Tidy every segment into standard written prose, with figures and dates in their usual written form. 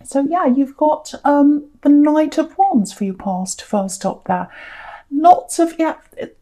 So yeah, you've got the Knight of Wands for your past first up there. Lots of, yeah,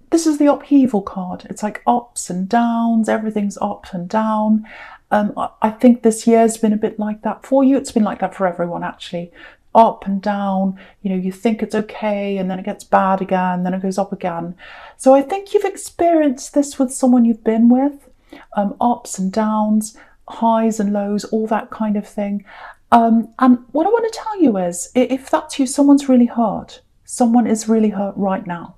this is the upheaval card. It's like ups and downs, everything's up and down. I think this year's been a bit like that for you. It's been like that for everyone, actually. Up and down, you know, you think it's okay and then it gets bad again, then it goes up again. So I think you've experienced this with someone you've been with, ups and downs, highs and lows, all that kind of thing. And what I want to tell you is, if that's you, someone's really hurt. Someone is really hurt right now.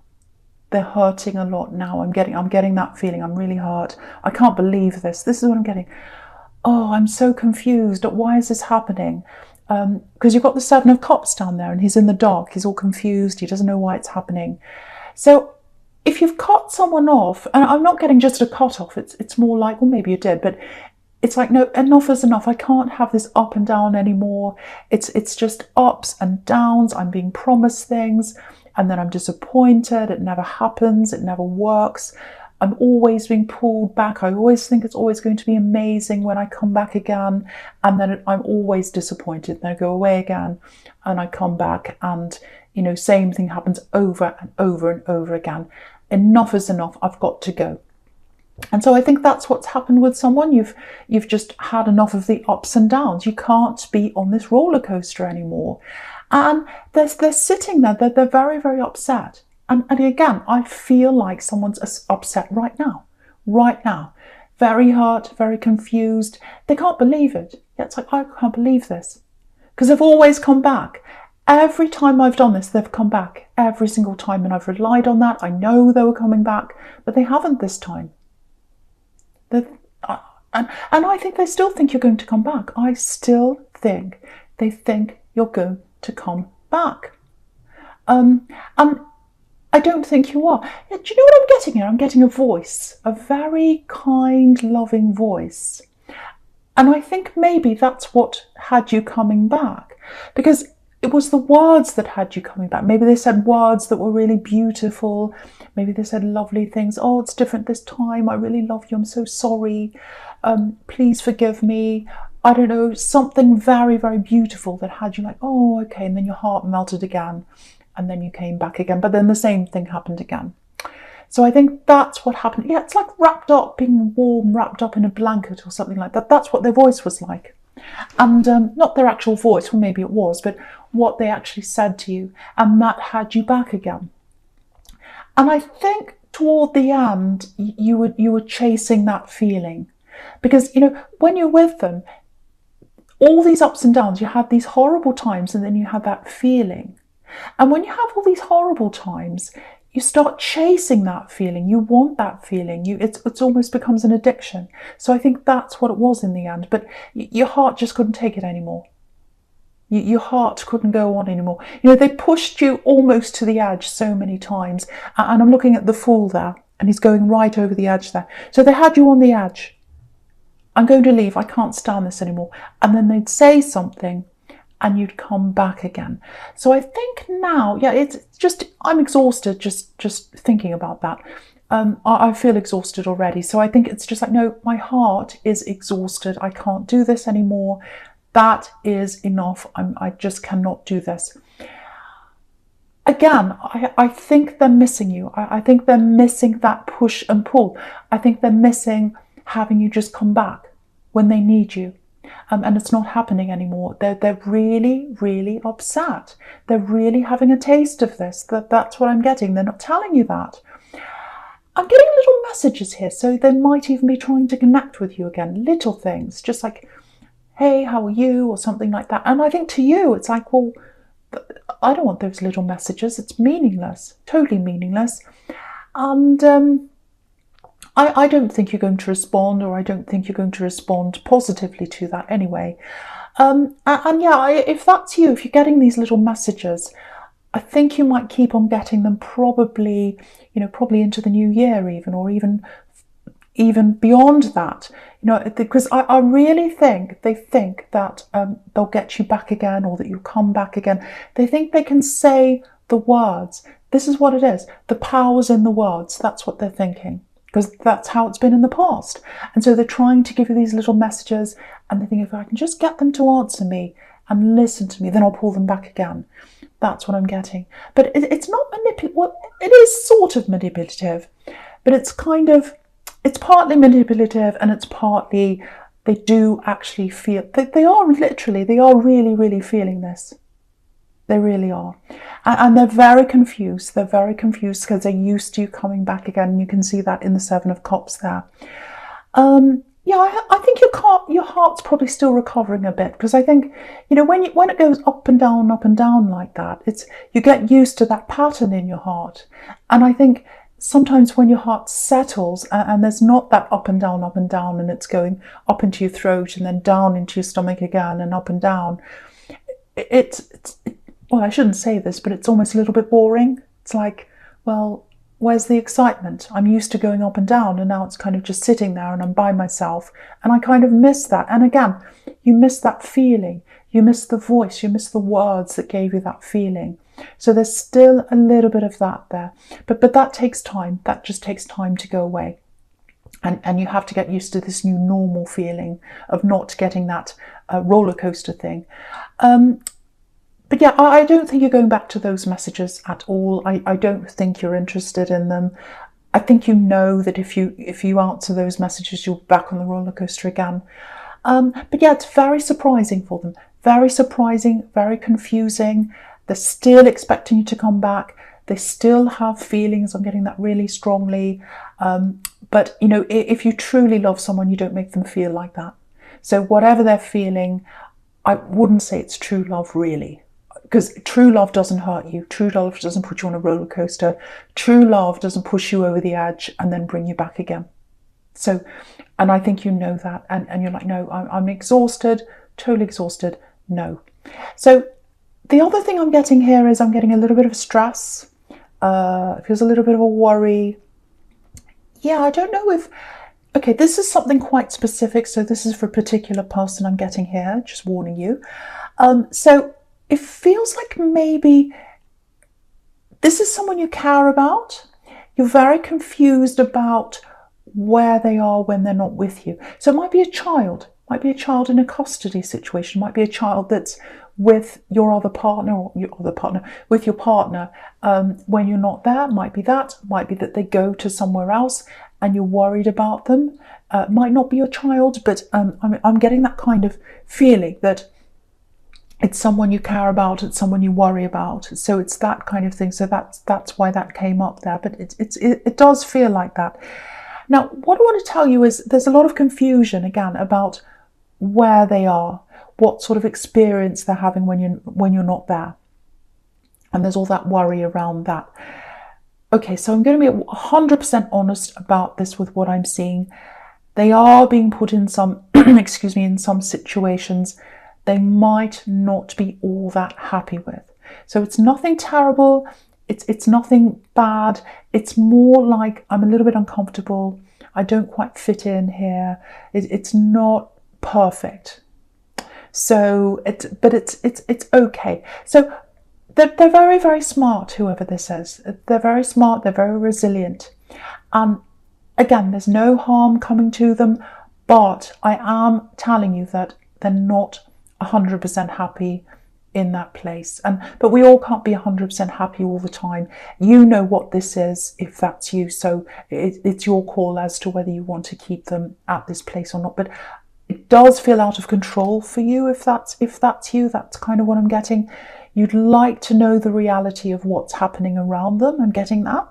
They're hurting a lot now. I'm getting that feeling. I'm really hurt. I can't believe this. This is what I'm getting. Oh, I'm so confused. Why is this happening? Because you've got the Seven of Cups down there and he's in the dark. He's all confused. He doesn't know why it's happening. So if you've cut someone off, and I'm not getting just a cut off, it's more like, well, maybe you did, but it's like, no, enough is enough. I can't have this up and down anymore. It's just ups and downs. I'm being promised things and then I'm disappointed. It never happens. It never works. I'm always being pulled back. I always think it's always going to be amazing when I come back again. And then I'm always disappointed. Then I go away again and I come back and, you know, same thing happens over and over and over again. Enough is enough. I've got to go. And so I think that's what's happened with someone. You've just had enough of the ups and downs. You can't be on this roller coaster anymore. And they're sitting there, they're very, very upset. And again, I feel like someone's upset right now. Very hurt, very confused. They can't believe it. Yeah, it's like, I can't believe this. Because they've always come back. Every time I've done this, they've come back. Every single time. And I've relied on that. I know they were coming back, but they haven't this time. And I think they still think you're going to come back. I still think they think you're going to come back. And I don't think you are. Do you know what I'm getting here? I'm getting a voice, a very kind, loving voice. And I think maybe that's what had you coming back, because it was the words that had you coming back. Maybe they said words that were really beautiful. Maybe they said lovely things. Oh, it's different this time. I really love you. I'm so sorry. Please forgive me. I don't know, something very, very beautiful that had you like, oh, okay. And then your heart melted again. And then you came back again. But then the same thing happened again. So I think that's what happened. Yeah, it's like wrapped up, being warm, wrapped up in a blanket or something like that. That's what their voice was like. And not their actual voice, well, maybe it was, but what they actually said to you. And that had you back again. And I think toward the end, you were chasing that feeling. Because, you know, when you're with them, all these ups and downs, you had these horrible times and then you had that feeling. And when you have all these horrible times, you start chasing that feeling. You want that feeling. It's almost becomes an addiction. So I think that's what it was in the end. But your heart just couldn't take it anymore. Your heart couldn't go on anymore. You know, they pushed you almost to the edge so many times. And I'm looking at the Fool there, and he's going right over the edge there. So they had you on the edge. I'm going to leave. I can't stand this anymore. And then they'd say something, and you'd come back again. So I think now, yeah, it's just, I'm exhausted just thinking about that. I feel exhausted already. So I think it's just like, no, my heart is exhausted. I can't do this anymore. That is enough. I just cannot do this. Again, I think they're missing you. I think they're missing that push and pull. I think they're missing having you just come back when they need you. And it's not happening anymore. They're really, really upset. They're really having a taste of this. That's what I'm getting. They're not telling you that. I'm getting little messages here. So they might even be trying to connect with you again. Little things, just like, hey, how are you? Or something like that. And I think to you, it's like, well, I don't want those little messages. It's meaningless, totally meaningless. And I don't think you're going to respond, or I don't think you're going to respond positively to that anyway. And yeah, if that's you, if you're getting these little messages, I think you might keep on getting them probably into the new year even, or even beyond that, because I really think they think that they'll get you back again, or that you'll come back again. They think they can say the words. This is what it is. The power's in the words. That's what they're thinking, because that's how it's been in the past. And so they're trying to give you these little messages, and they think, if I can just get them to answer me, and listen to me, then I'll pull them back again. That's what I'm getting. But it's not manipulative. Well, it is sort of manipulative, but it's partly manipulative, and it's partly they do actually feel, they are really, really feeling this. They really are. And they're very confused. They're very confused because they're used to you coming back again. And you can see that in the Seven of Cups there. Yeah, I think your heart's probably still recovering a bit, because I think, when it goes up and down like that, you get used to that pattern in your heart. And I think sometimes when your heart settles and there's not that up and down, and it's going up into your throat and then down into your stomach again and up and down, well, I shouldn't say this, but it's almost a little bit boring. It's like, well, where's the excitement? I'm used to going up and down, and now it's kind of just sitting there and I'm by myself, and I kind of miss that. And again, you miss that feeling. You miss the voice. You miss the words that gave you that feeling. So there's still a little bit of that there. But that takes time. That just takes time to go away. And you have to get used to this new normal feeling of not getting that roller coaster thing. But yeah, I don't think you're going back to those messages at all. I don't think you're interested in them. I think you know that if you answer those messages, you're back on the roller coaster again. But yeah, it's very surprising for them. Very surprising, very confusing. They're still expecting you to come back. They still have feelings. I'm getting that really strongly. But, if you truly love someone, you don't make them feel like that. So whatever they're feeling, I wouldn't say it's true love, really. Because true love doesn't hurt you. True love doesn't put you on a roller coaster. True love doesn't push you over the edge and then bring you back again. So, and I think you know that. And you're like, no, I'm exhausted, totally exhausted. No. So the other thing I'm getting here is I'm getting a little bit of stress. Feels a little bit of a worry. Yeah, I don't know if... Okay, this is something quite specific. So this is for a particular person I'm getting here, just warning you. So it feels like maybe this is someone you care about. You're very confused about where they are when they're not with you. So it might be a child. Might be a child in a custody situation. Might be a child that's with your other partner, or with your partner when you're not there. Might be that. Might be that they go to somewhere else and you're worried about them. Might not be your child, but I'm getting that kind of feeling that it's someone you care about, it's someone you worry about. So it's that kind of thing. So that's why that came up there. But it does feel like that. Now, what I want to tell you is there's a lot of confusion, again, about where they are, what sort of experience they're having when you're not there. And there's all that worry around that. Okay, so I'm going to be 100% honest about this with what I'm seeing. They are being put in some, in some situations they might not be all that happy with. So it's nothing terrible. It's nothing bad. It's more like I'm a little bit uncomfortable. I don't quite fit in here. It's not perfect. So it's okay. So they're very, very smart, whoever this is. They're very smart. They're very resilient. And again, there's no harm coming to them. But I am telling you that they're not 100% happy in that place. But we all can't be 100% happy all the time. You know what this is if that's you. So it's your call as to whether you want to keep them at this place or not. But it does feel out of control for you if that's you. That's kind of what I'm getting. You'd like to know the reality of what's happening around them. I'm getting that.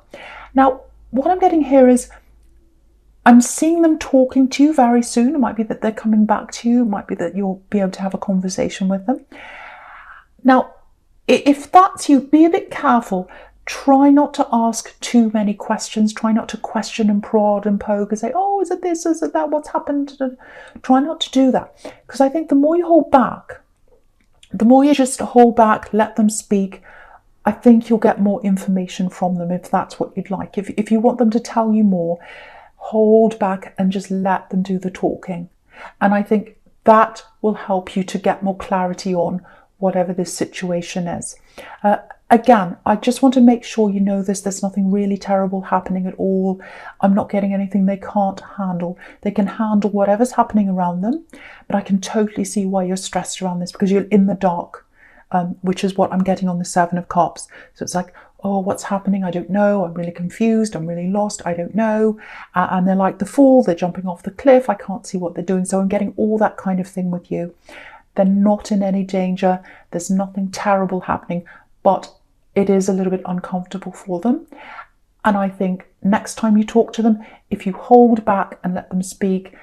Now, what I'm getting here is I'm seeing them talking to you very soon. It might be that they're coming back to you. It might be that you'll be able to have a conversation with them. Now, if that's you, be a bit careful. Try not to ask too many questions. Try not to question and prod and poke and say, oh, is it this, is it that, what's happened? Try not to do that. Because I think the more you hold back, the more you just hold back, let them speak, I think you'll get more information from them if that's what you'd like. If you want them to tell you more, hold back and just let them do the talking. And I think that will help you to get more clarity on whatever this situation is. Again, I just want to make sure you know this. There's nothing really terrible happening at all. I'm not getting anything they can't handle. They can handle whatever's happening around them, but I can totally see why you're stressed around this, because you're in the dark, which is what I'm getting on the Seven of Cups. So it's like, oh, what's happening? I don't know. I'm really confused. I'm really lost. I don't know. And they're like the Fool. They're jumping off the cliff. I can't see what they're doing. So I'm getting all that kind of thing with you. They're not in any danger. There's nothing terrible happening, but it is a little bit uncomfortable for them. And I think next time you talk to them, if you hold back and let them speak,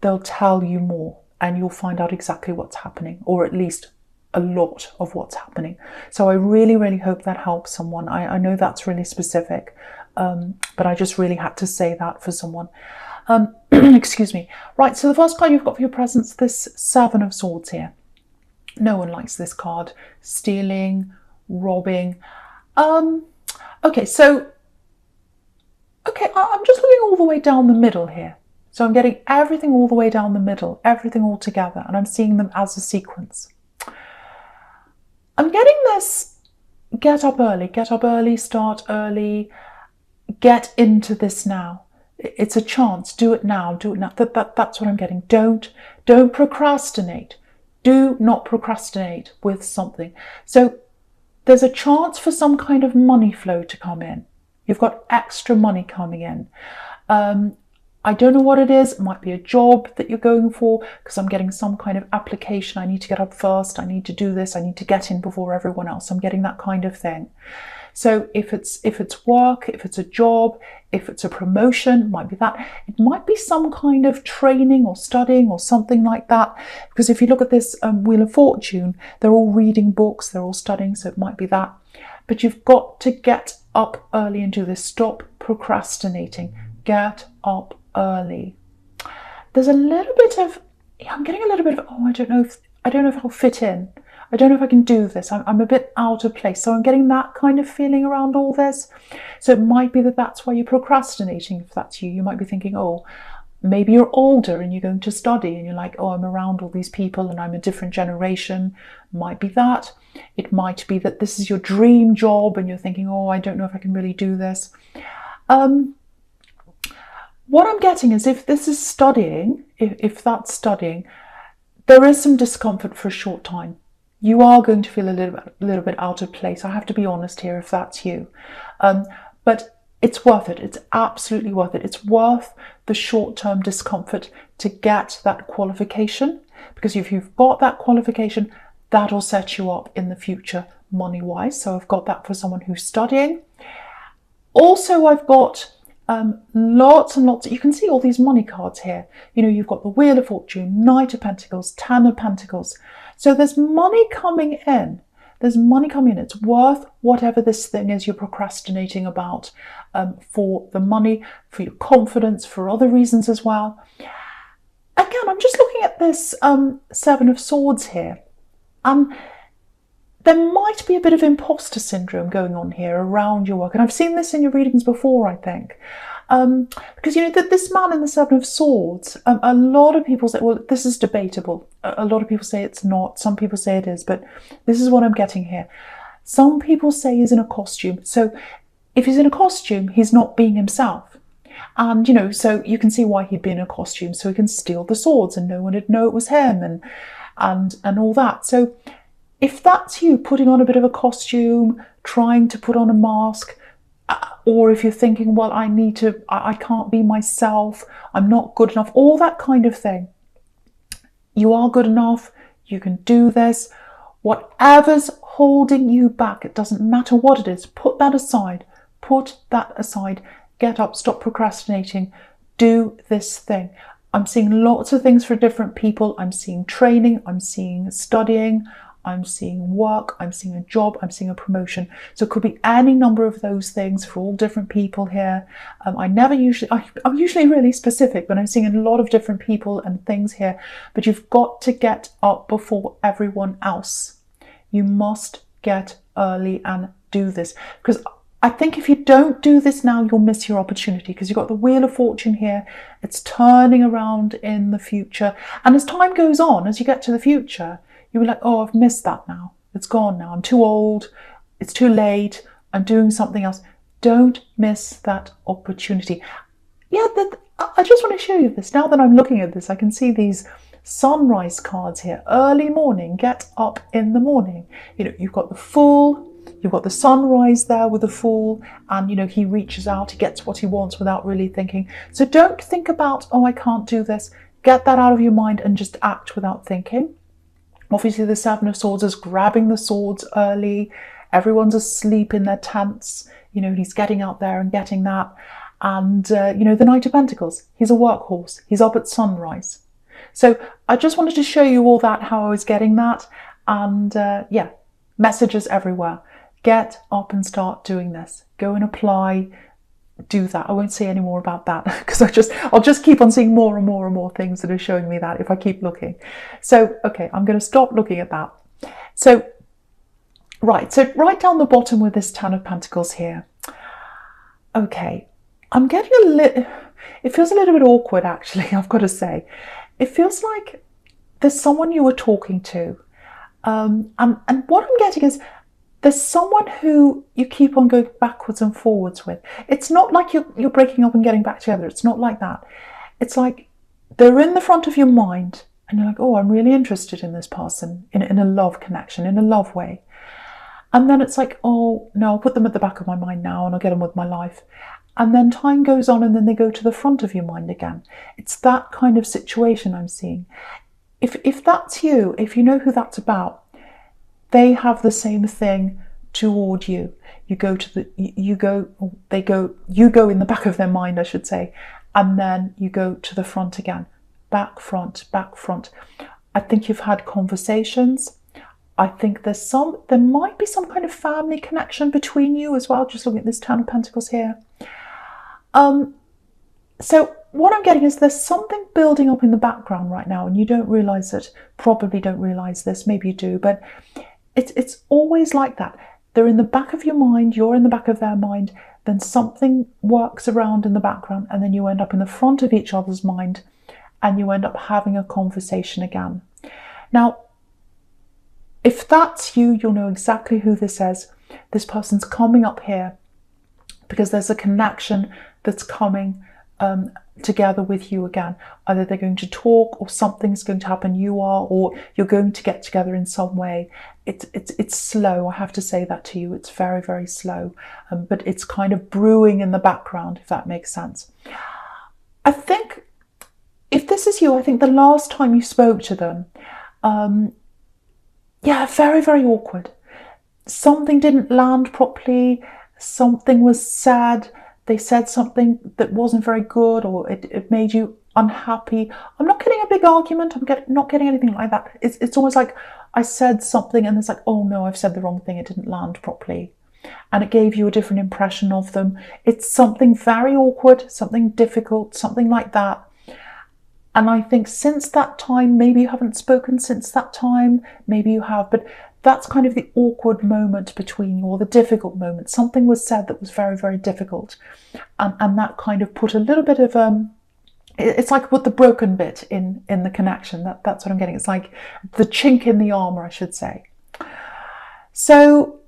they'll tell you more and you'll find out exactly what's happening, or at least a lot of what's happening. So I really, really hope that helps someone. I know that's really specific, but I just really had to say that for someone. Excuse me. Right, so the first card you've got for your presence, this Seven of Swords here. No one likes this card. Stealing, robbing. Okay, so, I'm just looking all the way down the middle here. So I'm getting everything all the way down the middle, everything all together, and I'm seeing them as a sequence. I'm getting this get up early, start early, get into this now. It's a chance, do it now, do it now. That's what I'm getting. Don't procrastinate. Do not procrastinate with something. So there's a chance for some kind of money flow to come in. You've got extra money coming in. I don't know what it is. It might be a job that you're going for, because I'm getting some kind of application. I need to get up first. I need to do this. I need to get in before everyone else. I'm getting that kind of thing. So if it's work, if it's a job, if it's a promotion, it might be that. It might be some kind of training or studying or something like that. Because if you look at this Wheel of Fortune, they're all reading books, they're all studying, so it might be that. But you've got to get up early and do this. Stop procrastinating. Get up early. There's a little bit of, I'm getting a little bit of, oh, I don't know if I'll fit in. I don't know if I can do this. I'm a bit out of place. So I'm getting that kind of feeling around all this. So it might be that that's why you're procrastinating. If that's you, you might be thinking, oh, maybe you're older and you're going to study and you're like, oh, I'm around all these people and I'm a different generation. Might be that. It might be that this is your dream job and you're thinking, oh, I don't know if I can really do this. What I'm getting is, if this is studying, if that's studying, there is some discomfort for a short time. You are going to feel a little bit out of place. I have to be honest here if that's you. But it's worth it. It's absolutely worth it. It's worth the short-term discomfort to get that qualification, because if you've got that qualification, that'll set you up in the future money-wise. So I've got that for someone who's studying. Also, I've got lots and lots. You can see all these money cards here. You know, you've got the Wheel of Fortune, Knight of Pentacles, Ten of Pentacles. So there's money coming in. There's money coming in. It's worth whatever this thing is you're procrastinating about, for the money, for your confidence, for other reasons as well. Again, I'm just looking at this Seven of Swords here. There might be a bit of imposter syndrome going on here around your work. And I've seen this in your readings before, I think. Because, you know, that this man in the Seven of Swords, a lot of people say, well, this is debatable. A lot of people say it's not. Some people say it is. But this is what I'm getting here. Some people say he's in a costume. So if he's in a costume, he's not being himself. And, you know, so you can see why he'd be in a costume. So he can steal the swords and no one would know it was him and all that. So if that's you, putting on a bit of a costume, trying to put on a mask, or if you're thinking, well, I can't be myself, I'm not good enough, all that kind of thing. You are good enough, you can do this. Whatever's holding you back, it doesn't matter what it is, put that aside. Put that aside. Get up, stop procrastinating, do this thing. I'm seeing lots of things for different people. I'm seeing training, I'm seeing studying, I'm seeing work, I'm seeing a job, I'm seeing a promotion. So it could be any number of those things for all different people here. I'm usually really specific, but I'm seeing a lot of different people and things here. But you've got to get up before everyone else. You must get early and do this. Because I think if you don't do this now, you'll miss your opportunity, because you've got the Wheel of Fortune here. It's turning around in the future. And as time goes on, as you get to the future, you'll be like, oh, I've missed that now. It's gone now. I'm too old. it's too late, I'm doing something else. Don't miss that opportunity. Yeah, I just want to show you this. Now that I'm looking at this, I can see these sunrise cards here. Early morning, get up in the morning. You know, you've got the Fool, you've got the sunrise there with the Fool, and, you know, he reaches out, he gets what he wants without really thinking. So don't think about, oh, I can't do this. Get that out of your mind and just act without thinking. Obviously, the Seven of Swords is grabbing the swords early. Everyone's asleep in their tents. You know, he's getting out there and getting that. And, you know, the Knight of Pentacles, he's a workhorse. He's up at sunrise. So I just wanted to show you all that, how I was getting that. And, yeah, messages everywhere. Get up and start doing this. Go and apply. Do that. I won't say any more about that because I'll just keep on seeing more and more and more things that are showing me that if I keep looking. So, okay, I'm going to stop looking at that. So, right down the bottom with this Ten of Pentacles here. Okay, I'm getting it feels a little bit awkward actually, I've got to say. It feels like there's someone you were talking to. And what I'm getting is there's someone who you keep on going backwards and forwards with. It's not like you're breaking up and getting back together. It's not like that. It's like they're in the front of your mind and you're like, oh, I'm really interested in this person in a love connection, in a love way. And then it's like, oh, no, I'll put them at the back of my mind now and I'll get on with my life. And then time goes on and then they go to the front of your mind again. It's that kind of situation I'm seeing. If that's you, if you know who that's about, they have the same thing toward you. You go in the back of their mind, I should say, and then you go to the front again. Back, front, back, front. I think you've had conversations. I think there might be some kind of family connection between you as well, just looking at this Ten of Pentacles here. So what I'm getting is there's something building up in the background right now and you don't realise it, probably don't realise this, maybe you do, but it's always like that. They're in the back of your mind, you're in the back of their mind, then something works around in the background and then you end up in the front of each other's mind and you end up having a conversation again. Now, if that's you, you'll know exactly who this is. This person's coming up here because there's a connection that's coming together with you again. Either they're going to talk or something's going to happen, or you're going to get together in some way. It's slow, I have to say that to you. It's very, very slow, but it's kind of brewing in the background, if that makes sense. I think if this is you, I think the last time you spoke to them, yeah, very, very awkward. Something didn't land properly, something was said, they said something that wasn't very good, or it made you unhappy. I'm not getting a big argument, not getting anything like that. It's almost like I said something and it's like, oh no, I've said the wrong thing, it didn't land properly. And it gave you a different impression of them. It's something very awkward, something difficult, something like that. And I think since that time, maybe you haven't spoken since that time, maybe you have, but that's kind of the awkward moment between you, or the difficult moment. Something was said that was very, very difficult. And that kind of put a little bit of, it's like with the broken bit in the connection. That's what I'm getting. It's like the chink in the armour, I should say. So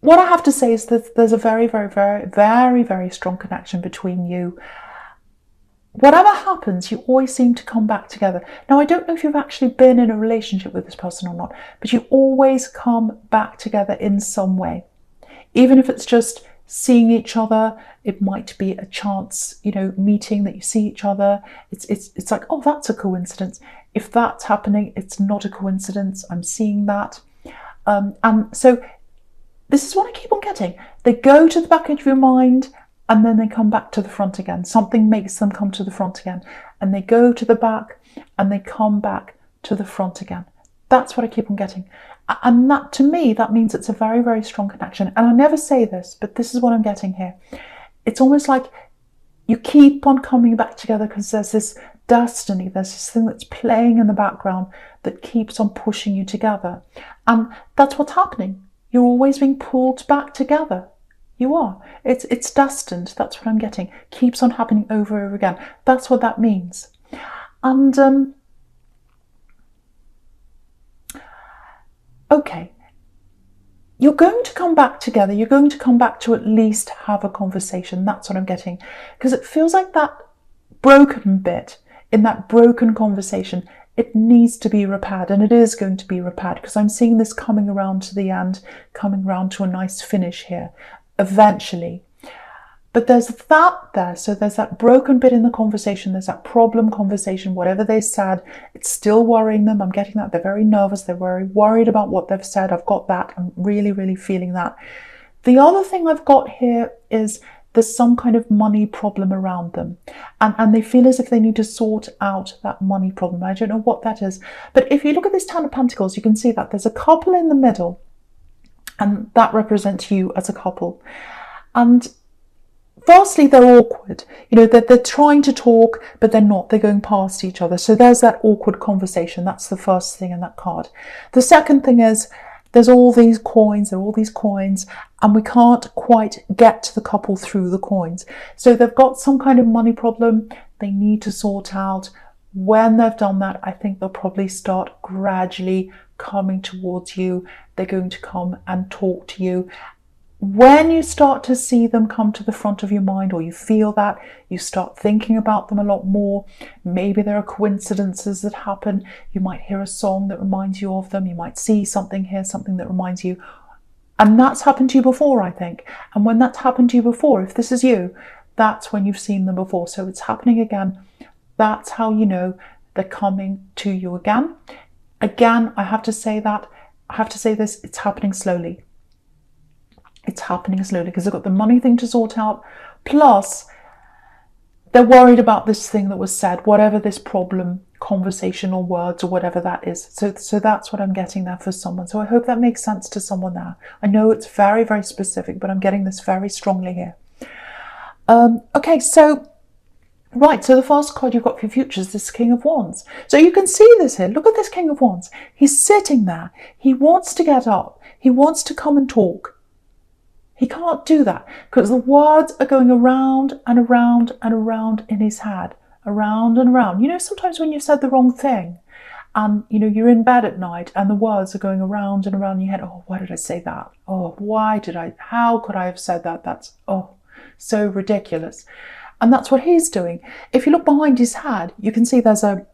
what I have to say is that there's a very, very, very, very, very strong connection between you. Whatever happens, you always seem to come back together. Now, I don't know if you've actually been in a relationship with this person or not, but you always come back together in some way. Even if it's just seeing each other, it might be a chance, meeting that you see each other. It's like, oh, that's a coincidence. If that's happening, it's not a coincidence. I'm seeing that. And so this is what I keep on getting. They go to the back of your mind, and then they come back to the front again. Something makes them come to the front again. And they go to the back and they come back to the front again. That's what I keep on getting. And that, to me, that means it's a very, very strong connection. And I never say this, but this is what I'm getting here. It's almost like you keep on coming back together because there's this destiny, there's this thing that's playing in the background that keeps on pushing you together. And that's what's happening. You're always being pulled back together. You are. It's destined. That's what I'm getting. Keeps on happening over and over again. That's what that means. And okay. you're going to come back together. You're going to come back to at least have a conversation. That's what I'm getting. Because it feels like that broken bit in that broken conversation, it needs to be repaired, and it is going to be repaired, because I'm seeing this coming around to the end, coming around to a nice finish here, eventually. But there's that there, so there's that broken bit in the conversation, there's that problem conversation, whatever they said, it's still worrying them. I'm getting that. They're very nervous, they're very worried about what they've said. I've got that. I'm really, really feeling that. The other thing I've got here is there's some kind of money problem around them. And they feel as if they need to sort out that money problem. I don't know what that is. But if you look at this Ten of Pentacles, you can see that there's a couple in the middle. And that represents you as a couple. And firstly, they're awkward. You know, they're trying to talk, but they're not. They're going past each other. So there's that awkward conversation. That's the first thing in that card. The second thing is, there's all these coins, and we can't quite get to the couple through the coins. So they've got some kind of money problem they need to sort out. When they've done that, I think they'll probably start gradually coming towards you. They're going to come and talk to you. When you start to see them come to the front of your mind, or you feel that, you start thinking about them a lot more. Maybe there are coincidences that happen. You might hear a song that reminds you of them. You might see something, hear something that reminds you. And that's happened to you before, I think. And when that's happened to you before, if this is you, that's when you've seen them before. So it's happening again. That's how you know they're coming to you again. Again, I have to say this, it's happening slowly. It's happening slowly because they've got the money thing to sort out. Plus, they're worried about this thing that was said, whatever this problem, conversation or words or whatever that is. So that's what I'm getting there for someone. So I hope that makes sense to someone there. I know it's very, very specific, but I'm getting this very strongly here. Okay, so right, so the first card you've got for your future is this King of Wands. So you can see this here. Look at this King of Wands. He's sitting there. He wants to get up. He wants to come and talk. He can't do that because the words are going around and around and around in his head, around and around. You know, sometimes when you've said the wrong thing and, you know, you're in bed at night and the words are going around and around in your head. Oh, why did I say that? Oh, how could I have said that? That's, oh, so ridiculous. And that's what he's doing. If you look behind his head, you can see there's a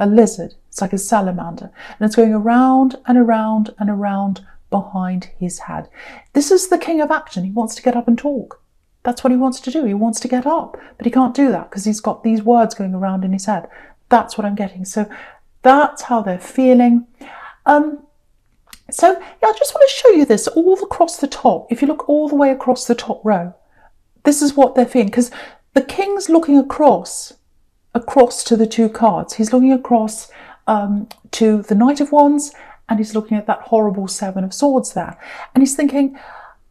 lizard. It's like a salamander. And it's going around and around and around behind his head. This is the king of action. He wants to get up and talk. That's what he wants to do. He wants to get up, but he can't do that because he's got these words going around in his head. That's what I'm getting. So that's how they're feeling. So yeah, I just want to show you this all across the top. If you look all the way across the top row, this is what they're feeling, because the king's looking across to the two cards. He's looking across to the Knight of Wands, and he's looking at that horrible Seven of Swords there. And he's thinking,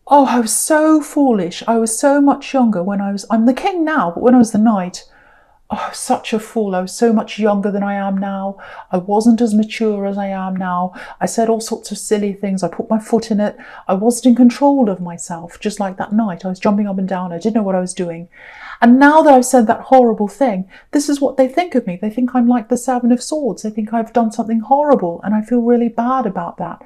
oh, I was so foolish. I was so much younger when I'm the king now, but when I was the knight, oh, I was such a fool. I was so much younger than I am now. I wasn't as mature as I am now. I said all sorts of silly things. I put my foot in it. I wasn't in control of myself, just like that night. I was jumping up and down. I didn't know what I was doing. And now that I've said that horrible thing, this is what they think of me. They think I'm like the Seven of Swords. They think I've done something horrible, and I feel really bad about that.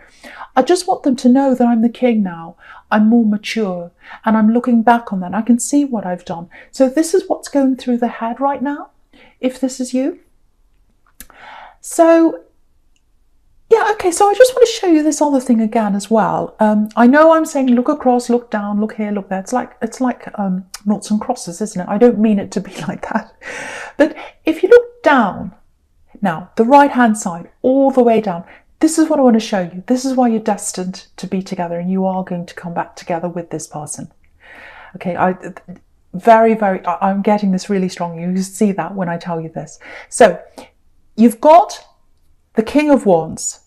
I just want them to know that I'm the king now. I'm more mature, and I'm looking back on that. I can see what I've done. So this is what's going through the head right now, if this is you. So yeah, okay, so I just want to show you this other thing again as well. I know I'm saying look across, look down, look here, look there. It's like noughts and crosses, isn't it? I don't mean it to be like that. But if you look down, now, the right-hand side, all the way down, this is what I want to show you. This is why you're destined to be together, and you are going to come back together with this person. Okay, I'm getting this really strong. You see that when I tell you this. So you've got the King of Wands,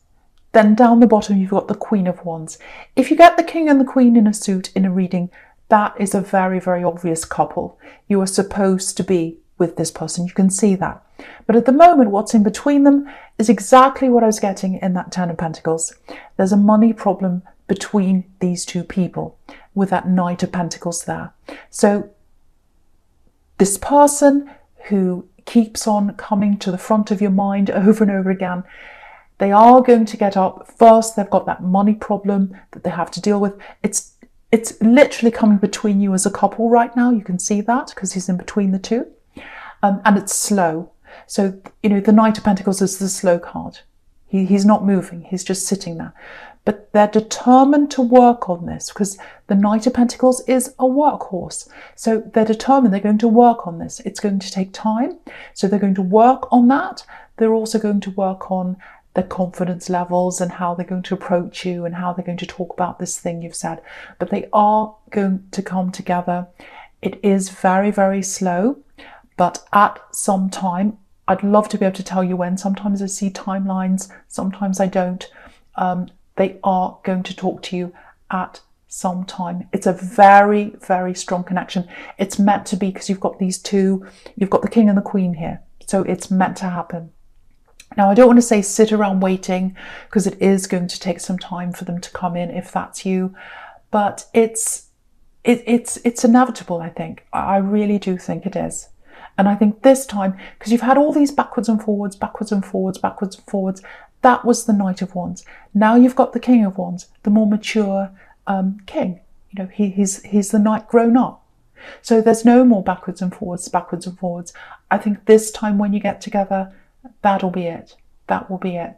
then down the bottom you've got the Queen of Wands. If you get the King and the Queen in a suit in a reading, that is a very, very obvious couple. You are supposed to be with this person. You can see that. But at the moment, what's in between them is exactly what I was getting in that Ten of Pentacles. There's a money problem between these two people with that Knight of Pentacles there. So this person who keeps on coming to the front of your mind over and over again, They are going to get up. First, they've got that money problem that they have to deal with. It's literally coming between you as a couple right now. You can see that because he's in between the two. And it's slow. So, the Knight of Pentacles is the slow card. He's not moving. He's just sitting there. But they're determined to work on this because the Knight of Pentacles is a workhorse. So they're determined they're going to work on this. It's going to take time. So they're going to work on that. They're also going to work on their confidence levels and how they're going to approach you and how they're going to talk about this thing you've said. But they are going to come together. It is very, very slow. But at some time, I'd love to be able to tell you when. Sometimes I see timelines, sometimes I don't. They are going to talk to you at some time. It's a very, very strong connection. It's meant to be because you've got these two, you've got the King and the Queen here. So it's meant to happen. Now, I don't want to say sit around waiting because it is going to take some time for them to come in if that's you. But it's inevitable, I think. I really do think it is. And I think this time, because you've had all these backwards and forwards, backwards and forwards, backwards and forwards, that was the Knight of Wands. Now you've got the King of Wands, the more mature king. He's the knight grown up. So there's no more backwards and forwards, backwards and forwards. I think this time when you get together, that'll be it. That will be it.